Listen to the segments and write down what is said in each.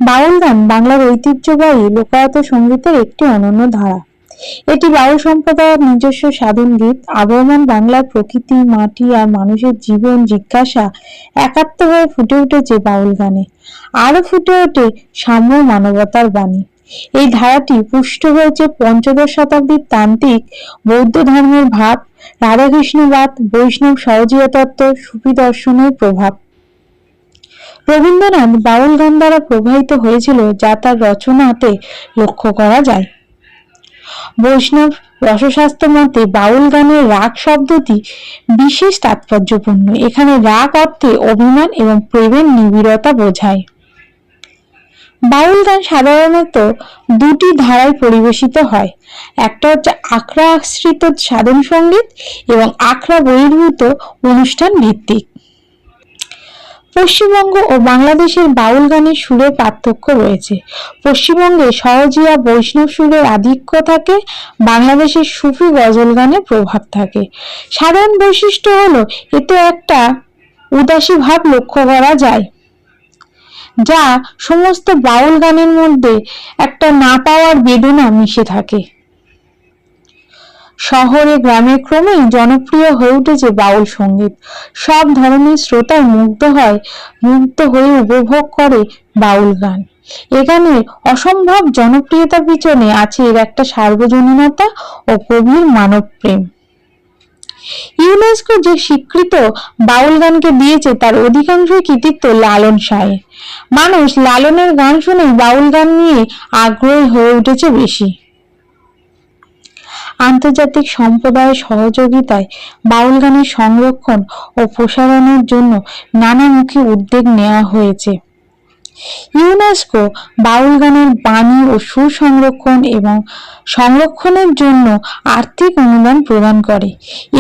বাউল গান বাংলার ঐতিহ্যবাহী লোকায়ত সঙ্গীতের একটি অনন্য ধারা। এটি বাউল সম্প্রদায়ের নিজস্ব সাধন গীত। আবহমান বাংলার প্রকৃতি, মাটি আর মানুষের জীবন জিজ্ঞাসা একাত্ম হয়ে ফুটে উঠেছে বাউল গানে। আরো ফুটে ওঠে সাম্য মানবতার বাণী। এই ধারাটি পুষ্ট হয়েছে পঞ্চদশ শতাব্দীর তান্ত্রিক বৌদ্ধ ধর্মের ভাব, রাধাকৃষ্ণবাদ, বৈষ্ণব সহজিয়া তত্ত্ব, সুফি দর্শনের প্রভাব। রবীন্দ্রনাথ বাউল গান দ্বারা প্রভাবিত হয়েছিল, যা তার রচনাতে লক্ষ্য করা যায়। বৈষ্ণব রসশাস্ত্র মতে বাউল গানের রাগ শব্দটি বিশেষ তাৎপর্যপূর্ণ। এখানে রাগ অর্থে অভিমান এবং প্রেমের নিবিড়তা বোঝায়। বাউল গান সাধারণত দুটি ধারায় পরিবেশিত হয়। একটা হচ্ছে আখড়া আশ্রিত সাধন সঙ্গীত এবং আখড়া বহির্ভূত অনুষ্ঠান ভিত্তিক। পশ্চিমবঙ্গ ও বাংলাদেশের বাউল গানের সুরের পার্থক্য রয়েছে। পশ্চিমবঙ্গে সহজিয়া বৈষ্ণব সুরের আধিক্য থাকে, বাংলাদেশের সুফি গজল গানের প্রভাব থাকে। সাধারণ বৈশিষ্ট্য হলো এতে একটা উদাসী ভাব লক্ষ্য করা যায়, যা সমস্ত বাউল গানের মধ্যে একটা না পাওয়ার বেদনা মিশে থাকে। শহরে গ্রামে ক্রমেই জনপ্রিয় হয়ে উঠেছে বাউল সঙ্গীত। সব ধরনের শ্রোতায় মুগ্ধ হয়ে উপভোগ করে বাউল গান। এ গানের অসম্ভব জনপ্রিয়তার পিছনে আছে এর একটা সার্বজনীনতা ও গভীর মানব প্রেম। ইউনেস্কো যে স্বীকৃত বাউল গানকে দিয়েছে তার অধিকাংশই কৃতিত্ব লালন শাহের। মানুষ লালনের গান শুনে বাউল গান নিয়ে আগ্রহী হয়ে উঠেছে বেশি। আন্তর্জাতিক সম্প্রদায়ের সহযোগিতায় বাউল গানের সংরক্ষণ ও প্রসারণের জন্য নানামুখী উদ্যোগ নেওয়া হয়েছে। ইউনেস্কো বাউল গানের বাণী ও সুর সংরক্ষণ এবং সংরক্ষণের জন্য আর্থিক অনুদান প্রদান করে।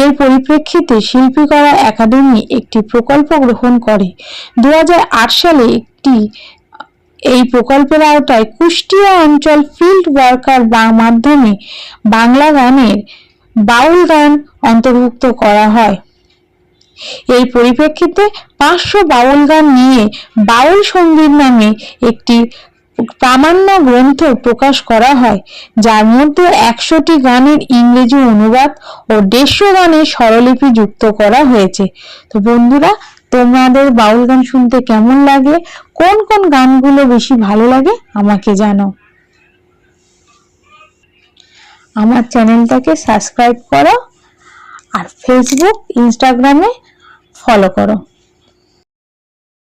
এর পরিপ্রেক্ষিতে শিল্পীকলা একাডেমি একটি প্রকল্প গ্রহণ করে। 2008 সালে এই প্রকল্পের আওতায় কুষ্টিয়া অঞ্চল ফিল্ড ওয়ার্কার মাধ্যমে বাংলা গানের বাউল গান অন্তর্ভুক্ত করা হয়। এই পরিপ্রেক্ষিতে 500 বাউল গান নিয়ে বাউল সঙ্গীত নামে একটি প্রামাণ্য গ্রন্থ প্রকাশ করা হয়, যার মধ্যে 100টি গানের ইংরেজি অনুবাদ ও 150 গানের স্বরলিপি যুক্ত করা হয়েছে। তো বন্ধুরা, তোমাদের বাউল গান শুনতে কেমন লাগে, কোন কোন গানগুলো বেশি ভালো লাগে আমাকে জানাও। আমার চ্যানেলটাকে সাবস্ক্রাইব করো আর ফেসবুক, ইনস্টাগ্রামে ফলো করো।